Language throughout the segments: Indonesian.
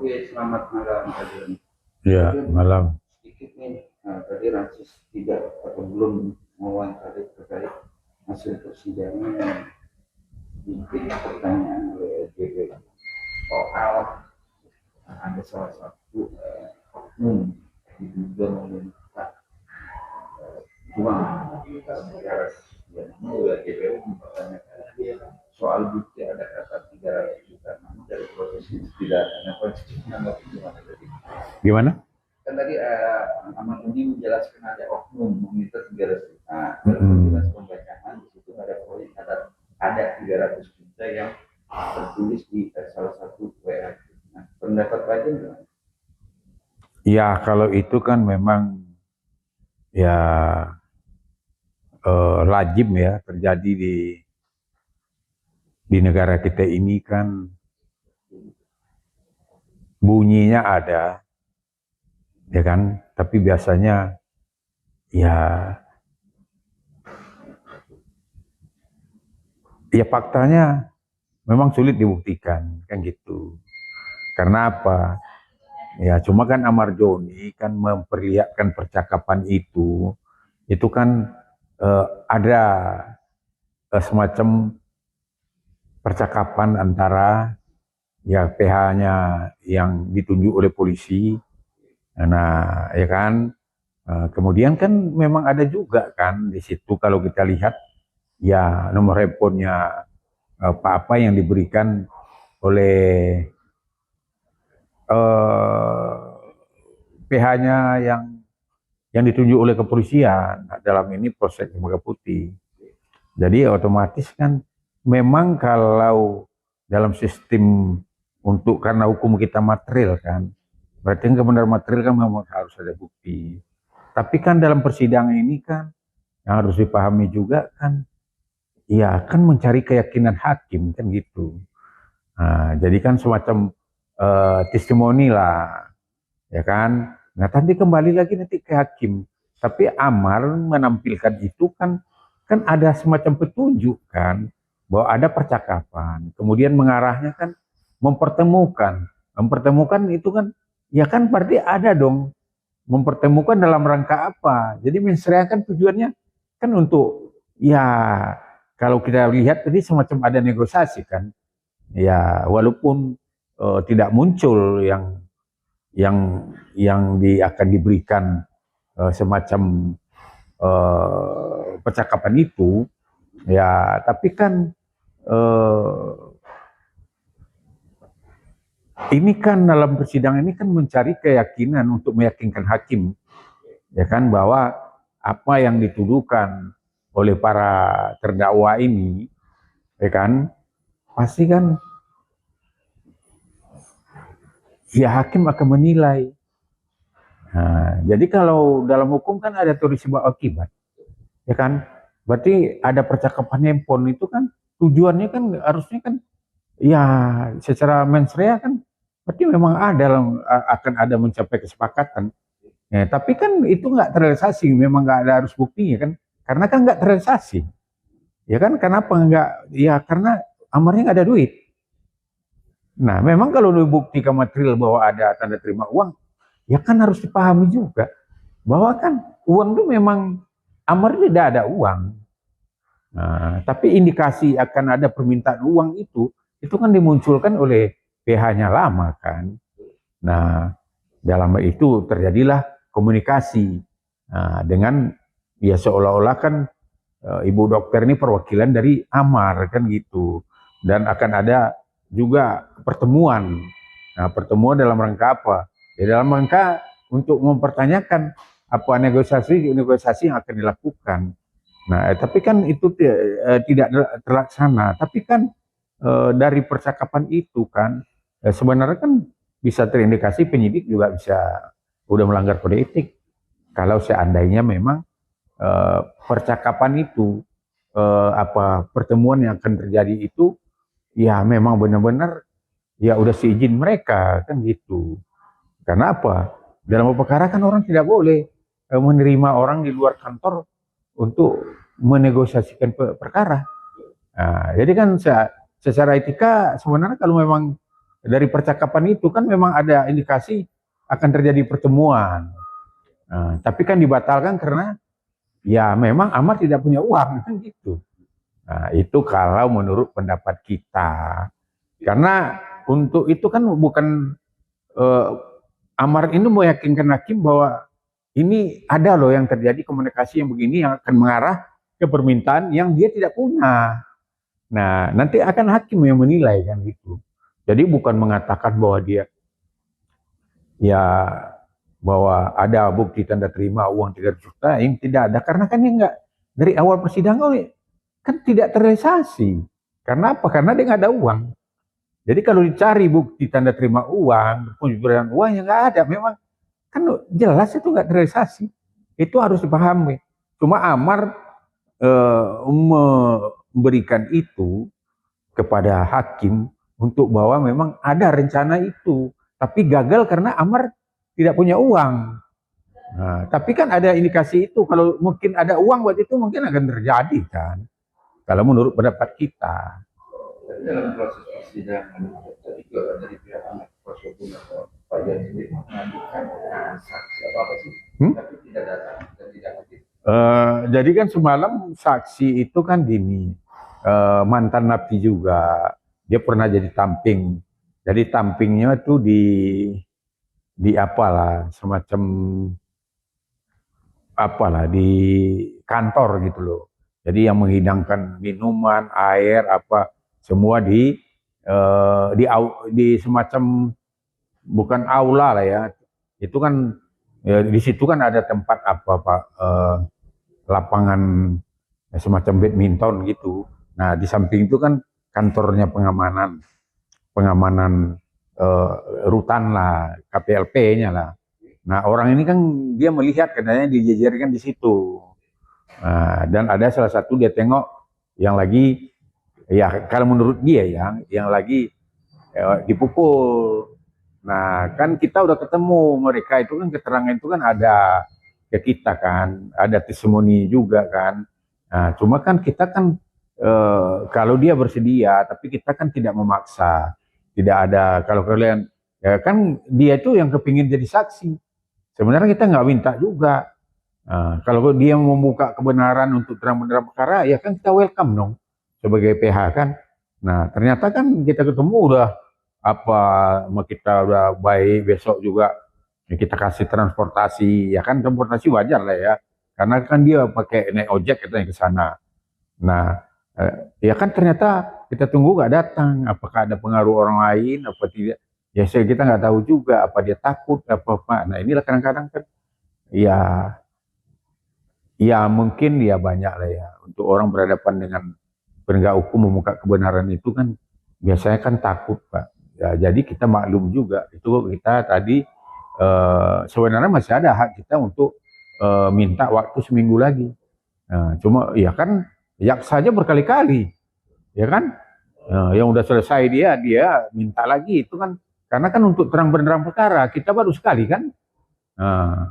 Oke, selamat malam Pak Joni. Ya, Mungkin malam. sedikit nih, tadi Rancis tidak atau belum mewawancari terkait hasil persidangan yang sedikit pertanyaan oleh LGB soal ada salah satu oknum diduga meminta uang negara dan LGB mempertanyakan soal bukti ada kata 300 juta namun dari proses itu tidak ada konstitusinya gimana tadi? Gimana? Kan tadi Ahmad ini menjelaskan ada oknum meminta 300 juta. Dalam pembacaan di situ ada poin ada 300 juta yang tertulis di salah satu WA. Nah, pendapat Pak gimana? Ya, kalau itu kan memang ya lazim ya terjadi di negara kita ini kan bunyinya ada, ya kan? Tapi biasanya ya faktanya memang sulit dibuktikan kan gitu. Karena apa? Ya cuma kan Ahmad Joni kan memperlihatkan percakapan itu kan ada semacam percakapan antara ya PH-nya yang ditunjuk oleh polisi. Nah, ya kan. Kemudian kan memang ada juga kan di situ kalau kita lihat ya nomor handphonenya apa yang diberikan oleh PH-nya yang ditunjuk oleh kepolisian dalam ini Polsek Cempaka Putih. Jadi otomatis kan memang kalau dalam sistem untuk karena hukum kita material kan, berarti kebenaran material kan memang harus ada bukti. Tapi kan dalam persidangan ini kan yang harus dipahami juga kan, ya kan mencari keyakinan hakim kan gitu. Nah, jadi kan semacam testimoni lah, ya kan. Nah nanti kembali lagi nanti ke hakim. Tapi Amar menampilkan itu kan ada semacam petunjuk kan bahwa ada percakapan. Kemudian mengarahnya kan mempertemukan itu kan ya kan berarti ada dong mempertemukan dalam rangka apa. Jadi mensreakan tujuannya kan untuk ya kalau kita lihat tadi semacam ada negosiasi kan. Ya walaupun tidak muncul yang akan diberikan semacam percakapan itu ya tapi kan ini kan dalam persidangan ini kan mencari keyakinan untuk meyakinkan hakim ya kan bahwa apa yang dituduhkan oleh para terdakwa ini ya kan pasti kan ya hakim akan menilai. Nah, jadi kalau dalam hukum kan ada teori sebab akibat, ya kan? Berarti ada percakapan handphone itu kan tujuannya kan harusnya kan ya secara mens rea kan berarti memang akan ada mencapai kesepakatan. Ya, tapi kan itu nggak terrealisasi, memang nggak ada harus buktinya kan? Karena kan nggak terrealisasi, ya kan? Kenapa nggak? Ya karena amarnya nggak ada duit. Nah, memang kalau dibuktikan material bahwa ada tanda terima uang, ya kan harus dipahami juga bahwa kan uang itu memang Amar tidak ada uang. Nah, tapi indikasi akan ada permintaan uang itu kan dimunculkan oleh PH-nya lama kan. Nah, dalam itu terjadilah komunikasi dengan ya seolah-olah kan ibu dokter ini perwakilan dari Amar kan gitu. Dan akan ada juga pertemuan. Nah, pertemuan dalam rangka apa? Ya, dalam rangka untuk mempertanyakan apa negosiasi yang akan dilakukan. Nah, tapi kan itu tidak terlaksana. Tapi kan dari percakapan itu kan sebenarnya kan bisa terindikasi penyidik juga bisa udah melanggar kode etik. Kalau seandainya memang percakapan itu pertemuan yang akan terjadi itu ya memang benar-benar ya udah seizin mereka kan gitu. Karena apa? Dalam perkara kan orang tidak boleh menerima orang di luar kantor untuk menegosiasikan perkara. Nah, jadi kan secara etika sebenarnya kalau memang dari percakapan itu kan memang ada indikasi akan terjadi pertemuan. Nah, tapi kan dibatalkan karena ya memang Amar tidak punya uang kan gitu. Nah, itu kalau menurut pendapat kita. Karena untuk itu kan bukan Amar ini meyakinkan hakim bahwa ini ada loh yang terjadi komunikasi yang begini yang akan mengarah ke permintaan yang dia tidak punya. Nah, nanti akan hakim yang menilai kan gitu. Jadi bukan mengatakan bahwa dia ya bahwa ada bukti tanda terima uang 300 juta yang tidak ada karena kan dia enggak dari awal persidangan kan tidak terrealisasi. Karena apa? Karena dia nggak ada uang. Jadi kalau dicari bukti tanda terima uang, penjualan uang yang nggak ada, memang kan jelas itu nggak terrealisasi. Itu harus dipahami. Cuma Amar memberikan itu kepada hakim untuk bahwa memang ada rencana itu, tapi gagal karena Amar tidak punya uang. Nah, tapi kan ada indikasi itu kalau mungkin ada uang buat itu mungkin akan terjadi kan. Kalau menurut pendapat kita. Dalam proses persidangan tadi juga dari pihak anak kuasa hukum atau Pak Jan sendiri mengajukan saksi apa sih, tapi tidak datang dan tidak hadir. Jadi kan semalam saksi itu kan gini, mantan napi juga, dia pernah jadi tamping. Jadi tampingnya tuh di apalah semacam apalah di kantor gitu loh. Jadi yang menghidangkan minuman, air apa semua di semacam bukan aula lah ya. Itu kan ya, di situ kan ada tempat apa Pak lapangan semacam badminton gitu. Nah, di samping itu kan kantornya pengamanan rutan lah, KPLP-nya lah. Nah, orang ini kan dia melihat katanya dijejerkan di situ. Nah, dan ada salah satu dia tengok yang lagi ya kalau menurut dia yang lagi dipukul. Nah, kan kita udah ketemu mereka itu kan keterangan itu kan ada ke kita kan, ada testimoni juga kan. Nah, cuma kan kita kan kalau dia bersedia, tapi kita kan tidak memaksa, tidak ada. Kalau kalian ya kan dia itu yang kepingin jadi saksi. Sebenarnya kita nggak minta juga. Nah, kalau dia membuka kebenaran untuk terang-benderang perkara, ya kan kita welcome dong sebagai PH kan. Nah, ternyata kan kita ketemu udah apa kita udah baik, besok juga ya kita kasih transportasi, ya kan transportasi wajar lah ya, karena kan dia pakai naik ojek katanya ke sana. Nah, ya kan ternyata kita tunggu nggak datang, apakah ada pengaruh orang lain apa tidak? Ya kita nggak tahu juga, apa dia takut apa. Nah inilah kadang-kadang kan, ya mungkin ya banyak lah ya untuk orang berhadapan dengan penegak hukum memuka kebenaran itu kan biasanya kan takut Pak. Ya, jadi kita maklum juga itu kita tadi sebenarnya masih ada hak kita untuk minta waktu seminggu lagi. Nah, cuma ya kan jaksa saja berkali-kali, ya kan? Yang udah selesai dia minta lagi itu kan karena kan untuk terang benderang perkara kita baru sekali kan. Nah,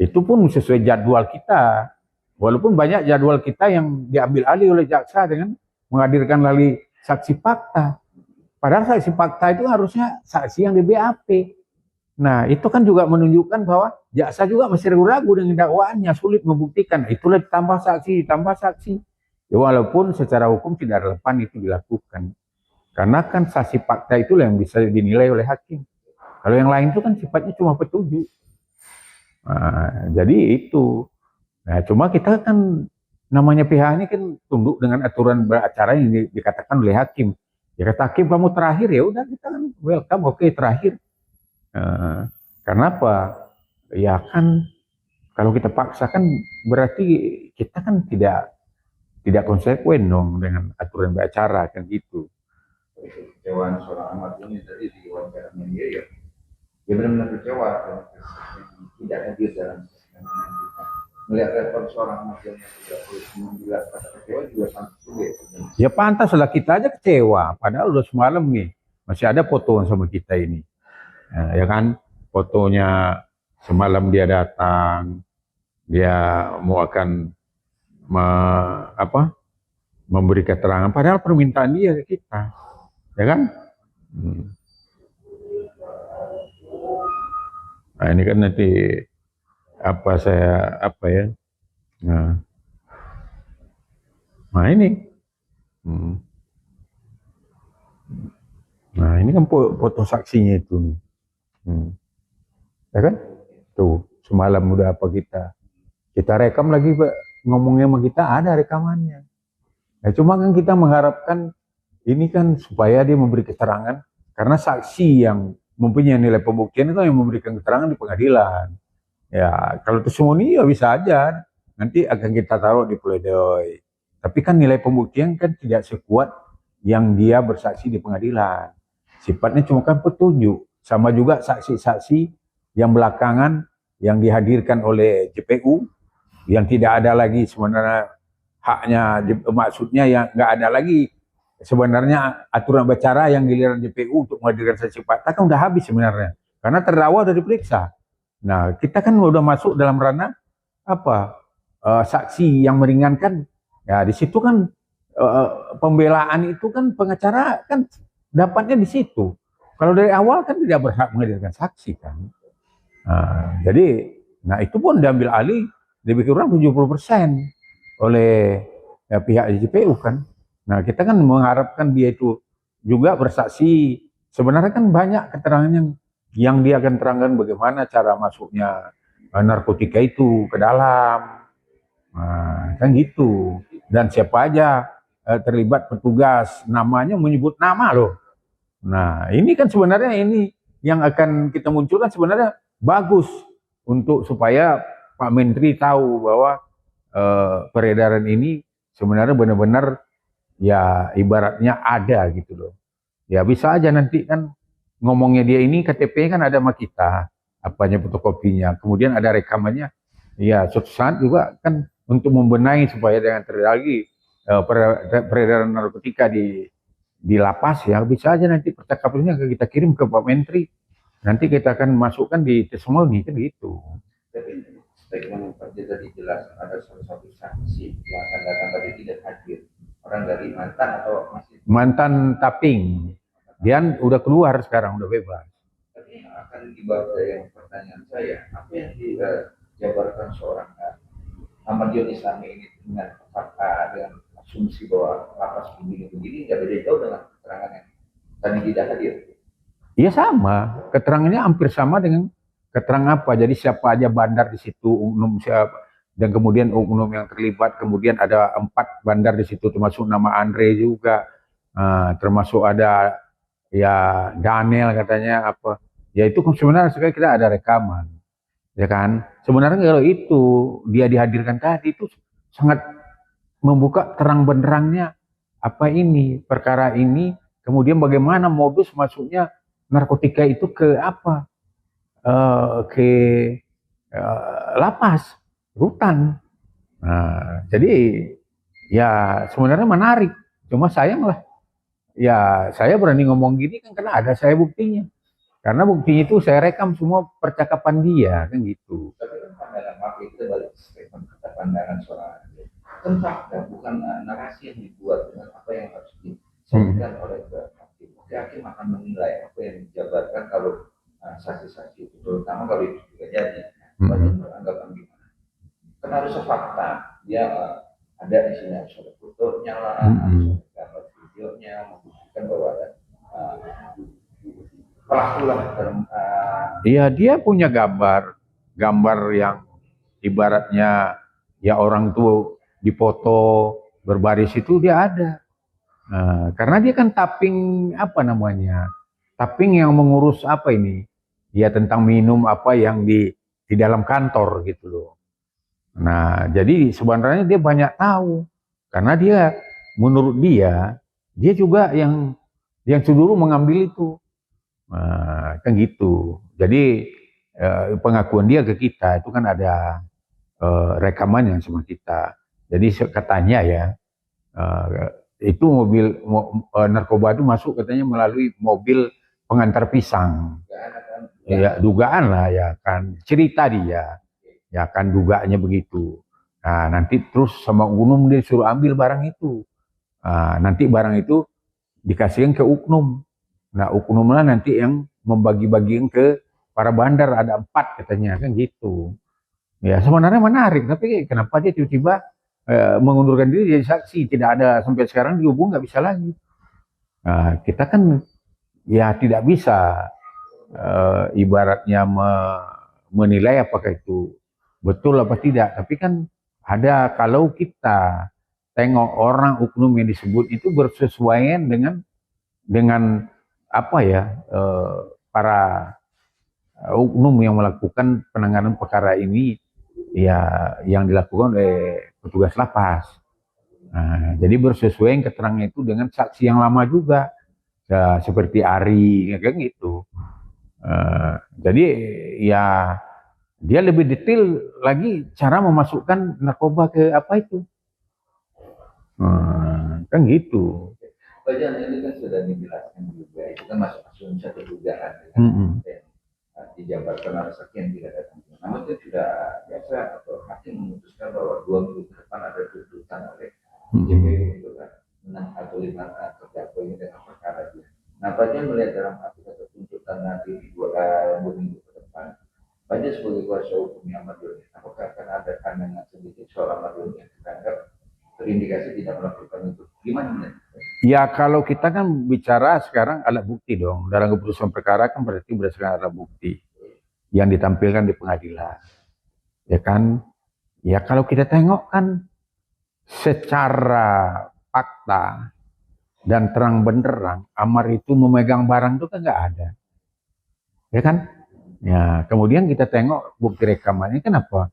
itu pun sesuai jadwal kita. Walaupun banyak jadwal kita yang diambil alih oleh jaksa dengan menghadirkan lagi saksi fakta. Padahal saksi fakta itu harusnya saksi yang di BAP. Nah, itu kan juga menunjukkan bahwa jaksa juga masih ragu-ragu dengan dakwaannya, sulit membuktikan. Itulah ditambah saksi. Ya, walaupun secara hukum tidak relevan itu dilakukan. Karena kan saksi fakta itulah yang bisa dinilai oleh hakim. Kalau yang lain itu kan sifatnya cuma petunjuk. Nah, jadi itu. Nah, cuma kita kan namanya pihak ini kan tunduk dengan aturan beracara yang dikatakan oleh hakim. Ya kata hakim kamu terakhir ya udah kita kan welcome, oke terakhir. Karena apa? Ya kan kalau kita paksakan berarti kita kan tidak konsekuen dong dengan aturan beracara kan gitu. Kecewaan seorang Ahmad ini tadi di wawancara media ya, dia benar-benar kecewa tidak hadir dalam persidangan kita. Melihat respon seorang Ahmad yang 39 kata kecewa juga sangat sulit. Ya pantas lah kita aja kecewa, padahal udah semalam nih masih ada foto sama kita ini, ya kan fotonya semalam dia datang, dia mau akan memberi keterangan, padahal permintaan dia ke kita, ya kan? Nah, ini kan nanti apa ya? Nah, nah ini. Hmm. Nah, ini kan foto saksinya itu nih. Ya kan? Tuh, semalam udah apa kita rekam lagi, Pak. Ngomongnya sama kita ada rekamannya. Nah, cuma kan kita mengharapkan ini kan supaya dia memberi keterangan, karena saksi yang mempunyai nilai pembuktian itu yang memberikan keterangan di pengadilan. Ya, kalau testimoni ya bisa aja. Nanti akan kita taruh di pledoi. Tapi kan nilai pembuktian kan tidak sekuat yang dia bersaksi di pengadilan. Sifatnya cuma kan petunjuk. Sama juga saksi-saksi yang belakangan yang dihadirkan oleh JPU, yang tidak ada lagi sebenarnya haknya, maksudnya yang nggak ada lagi sebenarnya aturan bicara yang giliran JPU untuk menghadirkan saksi fakta kan udah habis sebenarnya. Karena terdakwa sudah diperiksa. Nah, kita kan udah masuk dalam ranah apa saksi yang meringankan. Ya, di situ kan pembelaan itu kan pengacara kan dapatnya di situ. Kalau dari awal kan tidak berhak menghadirkan saksi kan. Nah, jadi, nah itu pun diambil alih lebih kurang 70% oleh pihak JPU kan. Nah, kita kan mengharapkan dia itu juga bersaksi. Sebenarnya kan banyak keterangan yang dia akan terangkan bagaimana cara masuknya narkotika itu ke dalam. Nah, kan gitu. Dan siapa aja terlibat petugas, namanya menyebut nama loh. Nah, ini kan sebenarnya ini yang akan kita munculkan sebenarnya bagus untuk supaya Pak Menteri tahu bahwa peredaran ini sebenarnya benar-benar ya ibaratnya ada gitu loh. Ya bisa aja nanti kan ngomongnya dia ini KTP kan ada sama kita, apanya fotokopinya, kemudian ada rekamannya. Ya suatu saat juga kan untuk membenahi supaya jangan terjadi peredaran narkotika di lapas, ya bisa aja nanti percakapannya kita kirim ke Pak Menteri, nanti kita akan masukkan di testimoni kan gitu. Tapi sebagaimana Pak tadi jelas ada salah satu saksi yang akan datang tadi tidak hadir, orang dari mantan atau masih mantan taping, dia udah keluar sekarang, udah bebas. Tapi yang akan dibawa yang pertanyaan saya, apa yang dijabarkan seorang Ahmad Islami ini dengan fakta, dengan asumsi bahwa lapas begini-begini nggak beda jauh dengan keterangan yang tadi tidak hadir. Iya sama, keterangannya hampir sama dengan keterangan apa. Jadi siapa aja bandar di situ, oknum siapa, dan kemudian oknum yang terlibat, kemudian ada 4 bandar di situ, termasuk nama Andre juga, termasuk ada ya Daniel katanya apa. Ya itu sebenarnya sekali kita ada rekaman, ya kan. Sebenarnya kalau itu dia dihadirkan tadi itu sangat membuka terang benderangnya apa ini perkara ini, kemudian bagaimana modus masuknya narkotika itu ke apa, ke lapas, rutan. Nah, jadi ya sebenarnya menarik. Cuma sayang lah, ya saya berani ngomong gini kan karena ada saya buktinya. Karena buktinya itu saya rekam semua percakapan dia kan gitu. Tapi kan pandangan mafia itu balik statement kata pandangan seorang kan fakta, bukan narasi yang dibuat dengan apa yang harus disampaikan oleh hakim. Hakim akan menilai apa yang dijabarkan kalau saksi-saksi itu, terutama kalau itu juga jadi. Banyak beranggapan gimana? Kan harus fakta. Dia ada di sini harus ada fotonya lah, harus ada gambar videonya, membuktikan bahwa ada pelaku lah. Iya, dia punya gambar yang ibaratnya ya orang tuh dipoto berbaris itu dia ada. Nah, karena dia kan tapping apa namanya, tapping yang mengurus apa ini, ya tentang minum apa yang di dalam kantor gitu loh. Nah, jadi sebenarnya dia banyak tahu karena dia menurut dia juga yang dulu mengambil itu. Nah, kan gitu. Jadi pengakuan dia ke kita itu kan ada rekaman yang sama kita. Jadi katanya ya itu mobil narkoba itu masuk katanya melalui mobil pengantar pisang. Ya dugaan lah ya kan, cerita dia. Ya kan dugaannya begitu. Nah nanti terus sama Uknum dia suruh ambil barang itu. Nah, nanti barang itu dikasihin ke Uknum. Nah Uknum lah nanti yang membagi-bagiin ke para bandar ada 4 katanya kan gitu. Ya sebenarnya menarik, tapi kenapa dia tiba-tiba mengundurkan diri jadi saksi, tidak ada sampai sekarang dihubung nggak bisa lagi. Nah, kita kan ya tidak bisa ibaratnya menilai apakah itu betul apa tidak, tapi kan ada kalau kita tengok orang oknum yang disebut itu bersesuaian dengan apa ya para oknum yang melakukan penanganan perkara ini ya yang dilakukan oleh petugas lapas. Nah, jadi bersesuaian keterangan itu dengan saksi yang lama juga, ya, seperti Ari, kayak gitu. Jadi ya dia lebih detail lagi cara memasukkan narkoba ke apa itu, kan gitu. Bagian ini kan sudah dijelaskan juga, itu kan masuk asumsi satu dugaan. Dijabarkan harus sekian tidak datang. Namun itu sudah biasa atau hakim memutuskan bahwa 2 minggu ke depan ada tuntutan oleh JPU itu kan 6 atau 5 terdakwa ini dengan perkara dia. Nah, Baja melihat dalam arti kata tuntutan nanti di 2 minggu ke depan, Baja sebagai kuasa hukumnya Ahmad Doni, apakah akan ada pandangan sedikit soal Ahmad Doni yang dianggap terindikasi tidak melakukan itu? Gimana? Ya kalau kita kan bicara sekarang alat bukti dong, dalam keputusan perkara kan berarti berdasarkan alat bukti yang ditampilkan di pengadilan, ya kan? Ya kalau kita tengok kan secara fakta dan terang benderang, Amar itu memegang barang itu kan nggak ada, ya kan? Ya kemudian kita tengok bukti rekamannya, kenapa?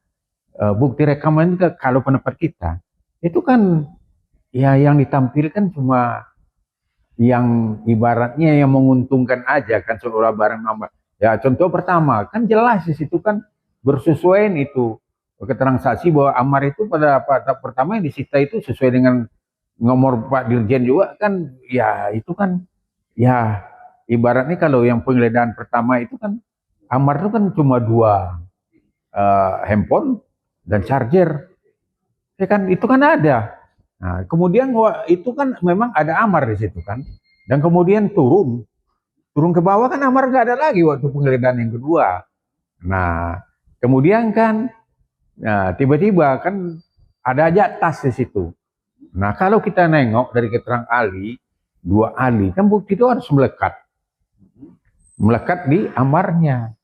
Bukti rekaman itu kalau pendapat kita itu kan ya yang ditampilkan cuma yang ibaratnya yang menguntungkan aja kan, seolah barang Amar. Ya contoh pertama kan jelas di situ kan bersesuaian itu keterangan saksi bahwa Amar itu pada pertama yang disita itu sesuai dengan nomor Pak Dirjen juga kan, ya itu kan ya ibaratnya kalau yang penggeledahan pertama itu kan Amar itu kan cuma 2 handphone dan charger, ya kan itu kan ada. Nah, kemudian itu kan memang ada Amar di situ kan, dan kemudian turun ke bawah kan Amar nggak ada lagi waktu penggeledahan yang kedua. Nah, kemudian kan tiba-tiba kan ada aja tas di situ. Nah, kalau kita nengok dari keterangan ahli, 2 ahli, kan bukti itu harus melekat di Amarnya.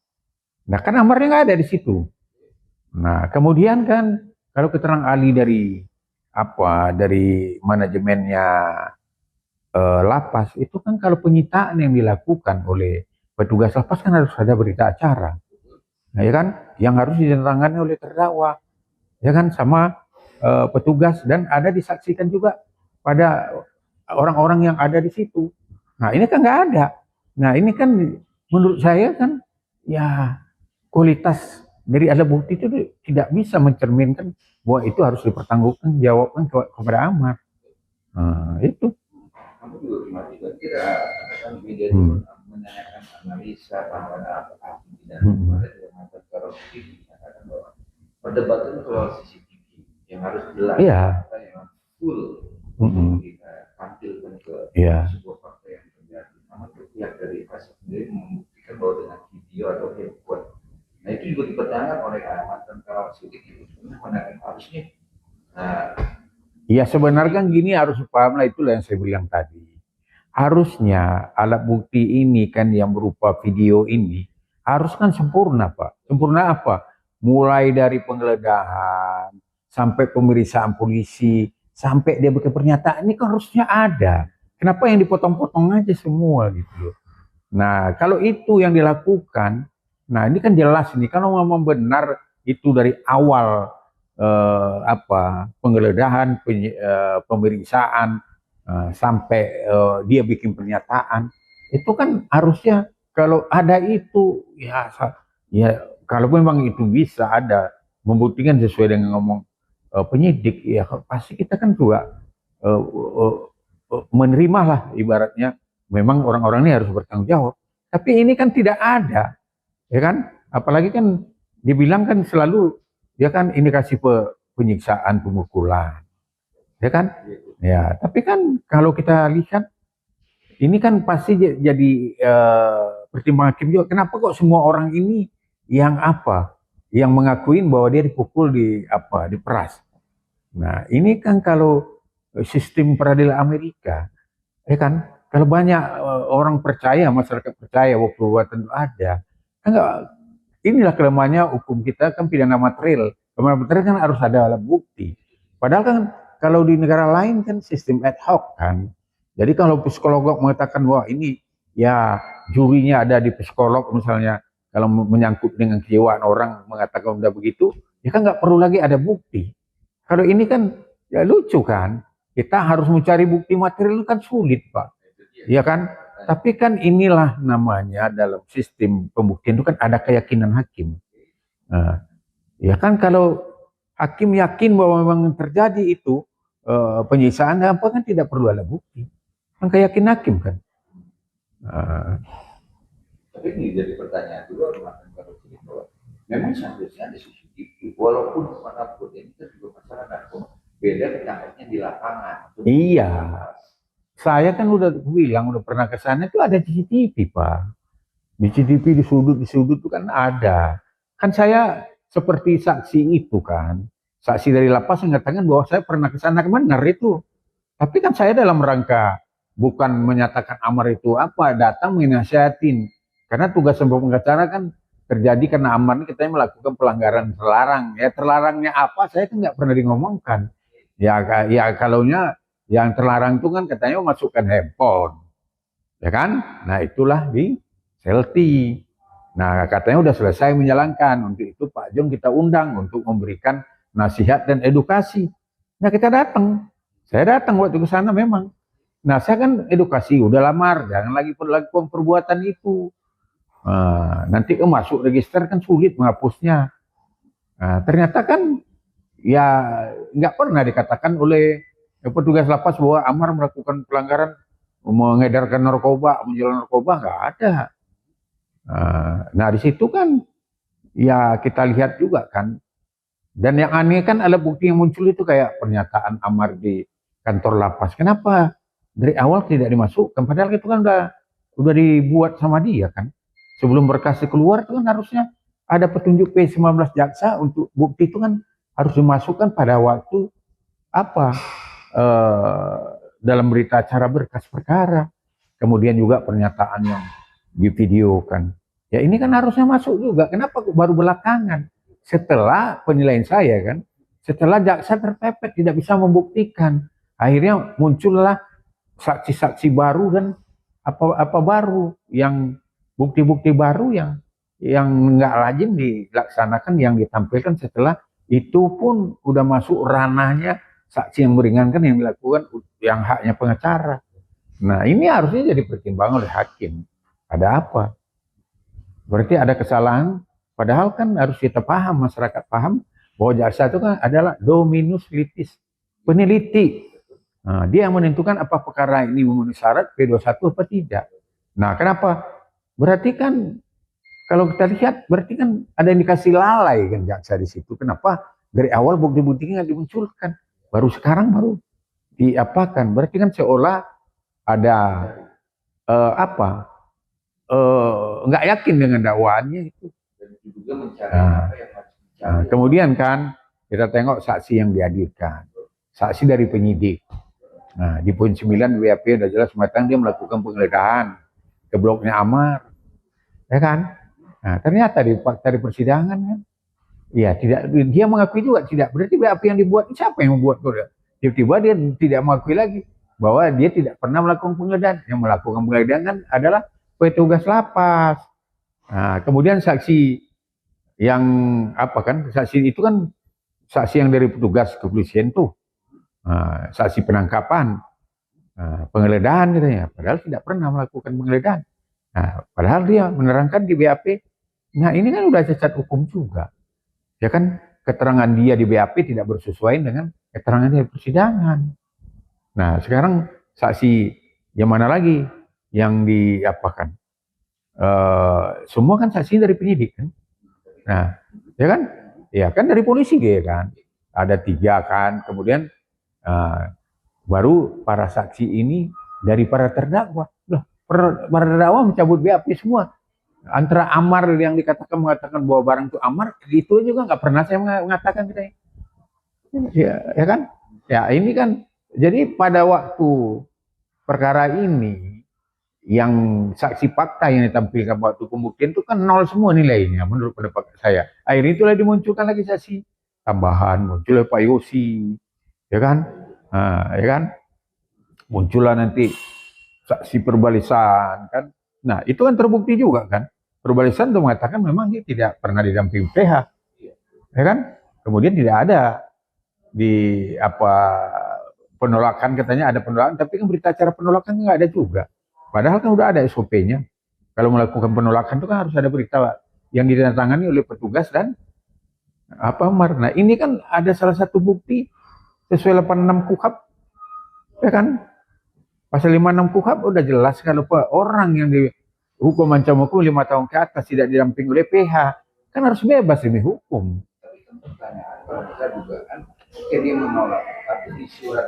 Nah, kan Amarnya nggak ada di situ. Nah, kemudian kan kalau keterangan ahli dari manajemennya lapas itu kan kalau penyitaan yang dilakukan oleh petugas lapas kan harus ada berita acara, nah, ya kan, yang harus ditandatangani oleh terdakwa, ya kan, sama petugas, dan ada disaksikan juga pada orang-orang yang ada di situ. Nah ini kan nggak ada. Nah ini kan menurut saya kan ya kualitas dari alat bukti itu tidak bisa mencerminkan bahwa itu harus dipertanggungjawabkan kepada Amar. Nah, itu. Kamu juga kemarin kira akan media menanyakan analisa pandangan apa dan pada juga mantan korupsi dikatakan bahwa perdebatan soal CCTV yang harus jelas, yang full ditampilkan ke sebuah fakta yang terjadi. Namun pihak dari pasar sendiri membuktikan bahwa dengan video atau handphone. Nah itu juga dipertanyakan oleh mantan korupsi itu sebenarnya harusnya. Ya sebenarnya kan gini, harus paham lah, itulah yang saya bilang tadi. Harusnya alat bukti ini kan yang berupa video ini harus kan sempurna Pak. Sempurna apa? Mulai dari penggeledahan sampai pemeriksaan polisi sampai dia bikin pernyataan, ini kan harusnya ada. Kenapa yang dipotong-potong aja semua gitu loh. Nah kalau itu yang dilakukan, nah ini kan jelas nih kalau memang benar itu dari awal penggeledahan, pemeriksaan sampai dia bikin pernyataan, itu kan harusnya kalau ada itu ya kalau memang itu bisa ada membuktikan sesuai dengan ngomong penyidik, ya pasti kita kan juga menerima lah, ibaratnya memang orang-orang ini harus bertanggung jawab. Tapi ini kan tidak ada, ya kan? Apalagi kan dibilang kan selalu dia kan indikasi penyiksaan, pemukulan, ya kan? tapi kan kalau kita lihat ini kan pasti jadi pertimbangan hakim juga. Kenapa kok semua orang ini yang apa? Yang mengakuin bahwa dia dipukul diperas. Nah, ini kan kalau sistem peradilan Amerika, ya kan, kalau banyak orang percaya, masyarakat percaya bahwa perbuatan itu ada, kan enggak, inilah kelemahannya hukum kita kan pidana material. Pidana material kan harus ada alat bukti. Padahal kan kalau di negara lain kan sistem ad hoc kan. Jadi kalau psikolog mengatakan wah ini ya jurinya ada di psikolog misalnya, kalau menyangkut dengan kejiwaan orang mengatakan udah begitu, ya kan nggak perlu lagi ada bukti. Kalau ini kan ya lucu kan, kita harus mencari bukti material kan sulit Pak, ya kan? Tapi kan inilah namanya dalam sistem pembuktian itu kan ada keyakinan hakim. Nah, ya kan kalau hakim yakin bahwa memang terjadi itu penyiksaan apa kan tidak perlu ada bukti, kan keyakinan hakim kan. Tapi ini jadi pertanyaan juga kalau bahwa memang seharusnya ada CCTV walaupun manapun ini kan juga masyarakat beda ketangkapnya di lapangan. Iya, saya kan udah bilang udah pernah ke sana itu ada CCTV Pak. Di CCTV di sudut itu kan ada. Kan saya seperti saksi itu kan, saksi dari lapas mengatakan bahwa saya pernah ke sana, benar itu. Tapi kan saya dalam rangka bukan menyatakan amar itu apa, datang menasihatin. Karena tugas sebuah pengacara kan terjadi karena amar ini kita melakukan pelanggaran terlarang. Ya terlarangnya apa? Saya kan nggak pernah ngomongkan. Ya kalaunya yang terlarang itu kan katanya masukkan handphone, ya kan? Nah itulah di Selti. Nah katanya udah selesai menjalankan. Untuk itu Pak Jong kita undang untuk memberikan nasihat dan edukasi. Nah kita datang. Saya datang waktu ke sana memang. Nah saya kan edukasi, udah lamar, jangan lagi melakukan perbuatan itu. Nanti masuk register kan sulit menghapusnya. Ternyata kan ya nggak pernah dikatakan oleh petugas lapas bahwa Amar melakukan pelanggaran mengedarkan narkoba, menjual narkoba, nggak ada. Nah di situ kan ya kita lihat juga kan. Dan yang aneh kan ada bukti yang muncul itu kayak pernyataan Amar di kantor lapas. Kenapa dari awal tidak dimasukkan? Padahal itu kan udah dibuat sama dia kan. Sebelum berkas keluar itu kan harusnya ada petunjuk P19 jaksa untuk bukti itu kan harus dimasukkan pada waktu dalam berita acara berkas perkara. Kemudian juga pernyataan yang di video kan. Ya ini kan harusnya masuk juga. Kenapa baru belakangan? Setelah penilaian saya kan, setelah jaksa terpepet tidak bisa membuktikan, akhirnya muncullah saksi-saksi baru dan apa baru yang bukti-bukti baru yang nggak lazim dilaksanakan, yang ditampilkan setelah itu pun udah masuk ranahnya saksi yang meringankan yang dilakukan yang haknya pengacara. Nah ini harusnya jadi pertimbangan oleh hakim. Ada apa? Berarti ada kesalahan. Padahal kan harus kita paham, masyarakat paham bahwa jaksa itu kan adalah dominus litis, peneliti. Nah, dia yang menentukan apa perkara ini memenuhi syarat P21 apa tidak. Nah kenapa? Berarti kan kalau kita lihat berarti kan ada indikasi lalai kan jaksa di situ. Kenapa dari awal bukti-buktinya nggak dimunculkan? Baru sekarang baru diapakan? Berarti kan seolah ada nggak yakin dengan dakwaannya itu. Kemudian kan kita tengok saksi yang dihadirkan, saksi dari penyidik. Nah di poin 9 WAP udah jelas mengatakan dia melakukan penggeledahan ke bloknya Amar, ya kan? Nah ternyata di fakta di persidangan kan, ya tidak, dia mengakui juga tidak. Berarti BAP yang dibuat siapa yang membuat? Tiba-tiba dia tidak mengakui lagi bahwa dia tidak pernah melakukan penggeledahan. Yang melakukan penggeledahan kan adalah petugas lapas. Nah, kemudian saksi yang saksi itu kan saksi yang dari petugas kepolisian tuh, saksi penangkapan, penggeledahan katanya, padahal tidak pernah melakukan penggeledahan. Nah, padahal dia menerangkan di BAP. Nah ini kan udah cacat hukum juga, ya kan, keterangan dia di BAP tidak bersesuaian dengan keterangan dia di persidangan. Nah sekarang saksi yang mana lagi yang diapakan? Semua kan saksi dari penyidik kan. Nah, ya kan? Ya kan dari polisi ya kan. Ada 3 kan. Kemudian baru para saksi ini dari para terdakwa. Loh, para terdakwa mencabut BAP semua. Antara amar yang mengatakan bahwa barang itu amar, itu juga nggak pernah saya mengatakan gitu. Ya kan? Ya ini kan, jadi pada waktu perkara ini yang saksi fakta yang ditampilkan waktu kemudian itu kan nol semua nilainya menurut pendapat saya. Akhirnya itulah dimunculkan lagi saksi tambahan, muncul Pak Yosi, ya kan? Nah, ya kan? Muncullah nanti saksi perbalisan kan. Nah, itu kan terbukti juga kan. Perbalisan itu mengatakan memang dia tidak pernah didampingi PH, ya kan? Kemudian tidak ada di apa penolakan, katanya ada penolakan, tapi kan berita acara penolakan nggak ada juga. Padahal kan udah ada SOP-nya. Kalau melakukan penolakan itu kan harus ada berita yang ditandatangani oleh petugas dan apa Mar. Nah ini kan ada salah satu bukti sesuai 86 KUHP, ya kan? Pasal 56 KUHP udah jelas kalau orang yang dihukum ancam hukum 5 tahun ke atas tidak didampingi oleh PH kan harus bebas demi hukum. Tapi kan pertanyaan kalau kita dugaan, oke dia menolak, tapi di surat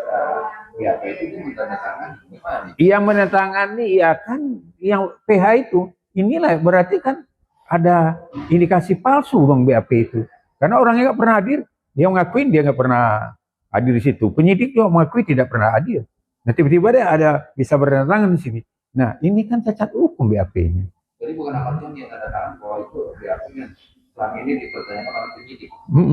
BAP itu dia menandatangani gimana? Yang menandatangani ya kan yang PH itu, inilah berarti kan ada indikasi palsu bang BAP itu. Karena orangnya nggak pernah hadir, dia mengakuin dia nggak pernah hadir di situ. Penyidik juga mengakui tidak pernah hadir. Nah tiba-tiba dia ada bisa berdatangan di sini. Nah ini kan cacat hukum BAP-nya. Jadi bukan amatnya dia tanda tangan bahwa itu BAP-nya selama ini dipertanyakan oleh penyidik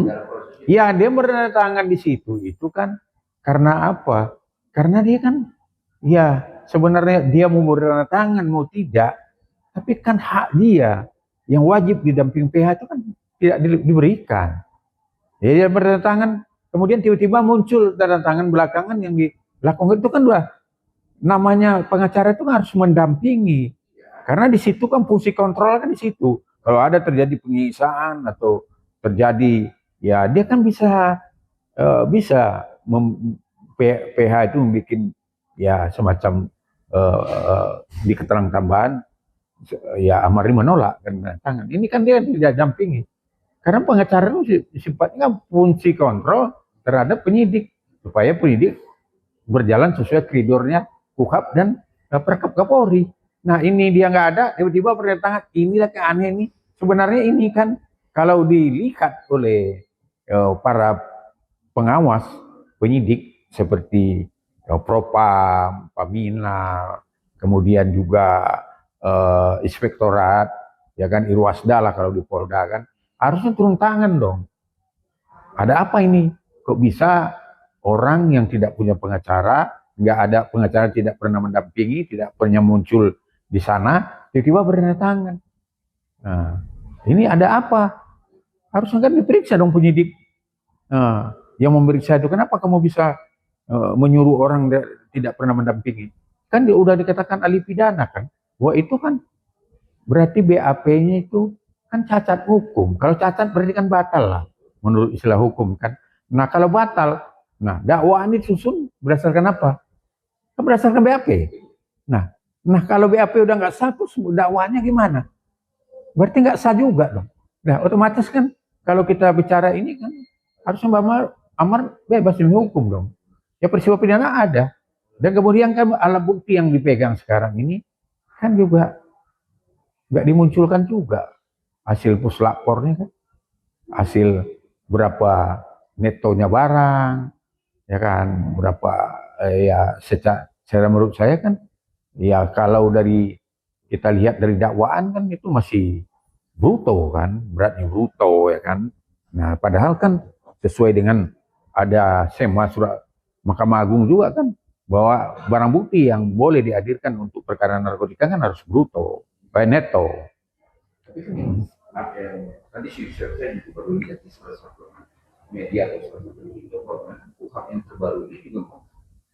dalam proses ini. Ya dia berdatangan di situ itu kan karena apa? Karena dia kan ya sebenarnya dia mau berdatangan mau tidak, tapi kan hak dia yang wajib didamping PH itu kan tidak diberikan. Ya, dia berdatangan, kemudian tiba-tiba muncul tanda tangan belakangan yang dilakukan itu kan namanya pengacara itu harus mendampingi. Karena di situ kan fungsi kontrol kan di situ. Kalau ada terjadi penyiksaan atau terjadi ya dia kan bisa PH itu membuat ya semacam di keterangan tambahan ya Amari menolak kan tangan. Ini kan dia tidak dampingi. Karena pengacara itu sifatnya fungsi kontrol terhadap penyidik supaya penyidik berjalan sesuai koridornya KUHP dan Perkap Kapolri. Nah ini dia nggak ada, tiba-tiba berdatangan. Inilah keaneh ini. Sebenarnya ini kan kalau dilihat oleh para pengawas penyidik seperti Propam, Pamina, kemudian juga Inspektorat, ya kan Irwasda lah kalau di Polda kan, harusnya turun tangan dong. Ada apa ini? Kok bisa orang yang tidak punya pengacara, nggak ada pengacara, tidak pernah mendampingi, tidak pernah muncul di sana, tiba-tiba berdatangan. Nah, ini ada apa? Harusnya kan diperiksa dong penyidik. Nah, yang memeriksa itu kenapa kamu bisa menyuruh orang tidak pernah mendampingi? Kan dia udah dikatakan ahli pidana kan, bahwa itu kan berarti BAP-nya itu kan cacat hukum. Kalau cacat berarti kan batal lah menurut istilah hukum kan. Nah kalau batal, nah dakwaan disusun berdasarkan apa? Berdasarkan BAP. Nah kalau BAP udah nggak sah, terus dakwaannya gimana? Berarti nggak sah juga dong. Nah otomatis kan kalau kita bicara ini kan harusnya Mbak Amar bebas demi hukum dong. Ya peristiwa pidana ada. Dan kemudian kan alat bukti yang dipegang sekarang ini kan juga nggak dimunculkan juga. Hasil puslapornya kan, hasil berapa netonya barang, ya kan, berapa ya secara menurut saya kan, ya kalau dari kita lihat dari dakwaan kan itu masih bruto kan, beratnya bruto ya kan. Nah padahal kan sesuai dengan ada SEMA surat Mahkamah Agung juga kan, bahwa barang bukti yang boleh dihadirkan untuk perkara narkotika kan harus bruto, neto. Tapi kan tadi saya juga baru lihat di salah satu media atau salah satu video bahwa KUHP yang terbaru ini juga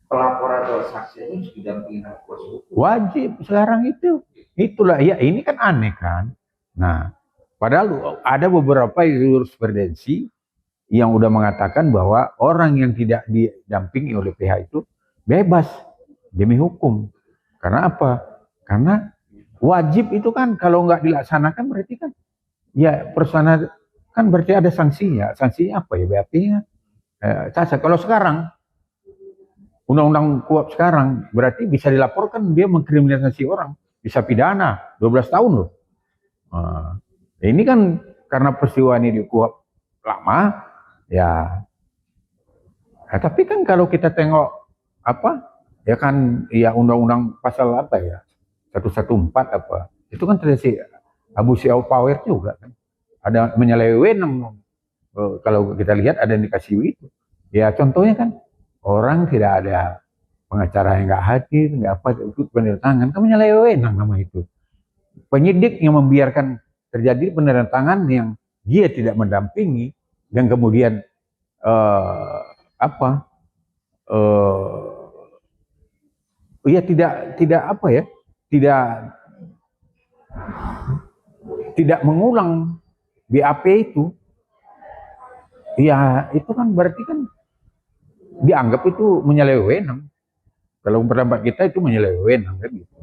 pelapor atau saksi harus didampingi oleh kuasa hukum. Wajib sekarang itu. Itulah ya ini kan aneh kan. Nah, padahal ada beberapa jurisprudensi yang udah mengatakan bahwa orang yang tidak didampingi oleh PH itu bebas demi hukum. Karena apa? Karena wajib itu kan kalau nggak dilaksanakan berarti kan ya persana kan berarti ada sanksinya. Sanksinya apa ya? BAP-nya cacat. Kalau sekarang undang-undang KUHP sekarang berarti bisa dilaporkan dia mengkriminalisasi orang, bisa pidana 12 tahun loh. Nah, ini kan karena peristiwa ini dikuap lama, ya. Nah, tapi kan kalau kita tengok apa, ya kan, ya undang-undang pasal apa ya, 114 apa, itu kan terjadi abuse of power juga kan, ada menyeleweng. Kalau kita lihat ada indikasi itu. Ya contohnya kan orang tidak ada pengacara yang nggak hadir, nggak apa ikut penandatangan, kan menyeleweng nama itu. Penyidik yang membiarkan terjadi penandatangan yang dia tidak mendampingi dan kemudian eh, apa ya tidak apa ya, tidak tidak mengulang BAP itu, ya itu kan berarti kan dianggap itu menyeleweng. Kalau pendapat kita itu menyeleweng kan gitu.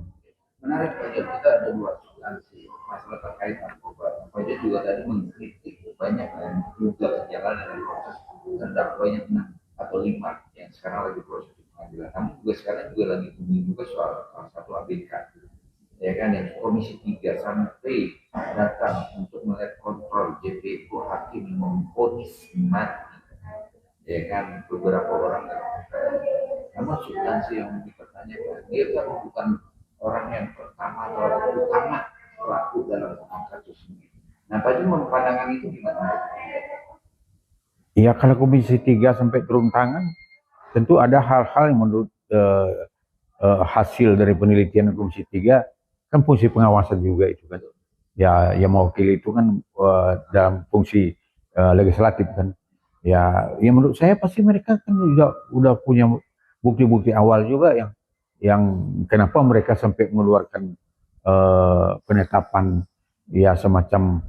Menarik Pak Jod, kita ada dua substansi masalah terkait narkoba. Pak Jod juga tadi mengkritik banyak yang juga berjalan dalam proses terdakwanya 6 atau 5 yang sekarang lagi proses di pengadilan. Namun juga sekarang juga lagi tunggu juga soal salah satu ABK, ya kan, yang Komisi 3 sampai datang untuk melihat kontrol JPO hakim yang memvonis mati, ya kan, beberapa orang dalam PPR. Namun substansi yang dipertanyakan, dia kan bukan orang yang pertama atau orang utama pelaku dalam kasus ini. Nah, Pak Jun memandangkan itu gimana? Ya kalau Komisi 3 sampai turun tangan, tentu ada hal-hal yang menurut hasil dari penelitian Komisi 3 kan fungsi pengawasan juga itu kan. Ya yang mewakili itu kan dalam fungsi legislatif kan. Ya menurut saya pasti mereka kan udah punya bukti-bukti awal juga yang kenapa mereka sampai mengeluarkan penetapan ya semacam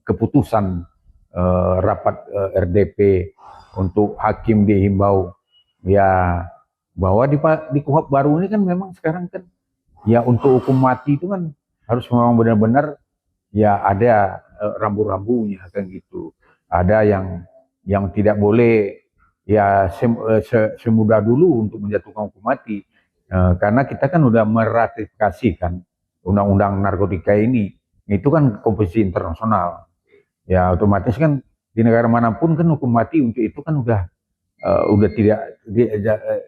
keputusan rapat RDP untuk hakim dihimbau ya bahwa di KUHP baru ini kan memang sekarang kan ya untuk hukum mati itu kan harus memang benar-benar ya ada rambu-rambunya kan gitu. Ada yang tidak boleh ya semudah dulu untuk menjatuhkan hukum mati. Karena kita kan udah meratifikasikan undang-undang narkotika ini. Itu kan konvensi internasional. Ya otomatis kan di negara manapun kan hukum mati untuk itu kan udah tidak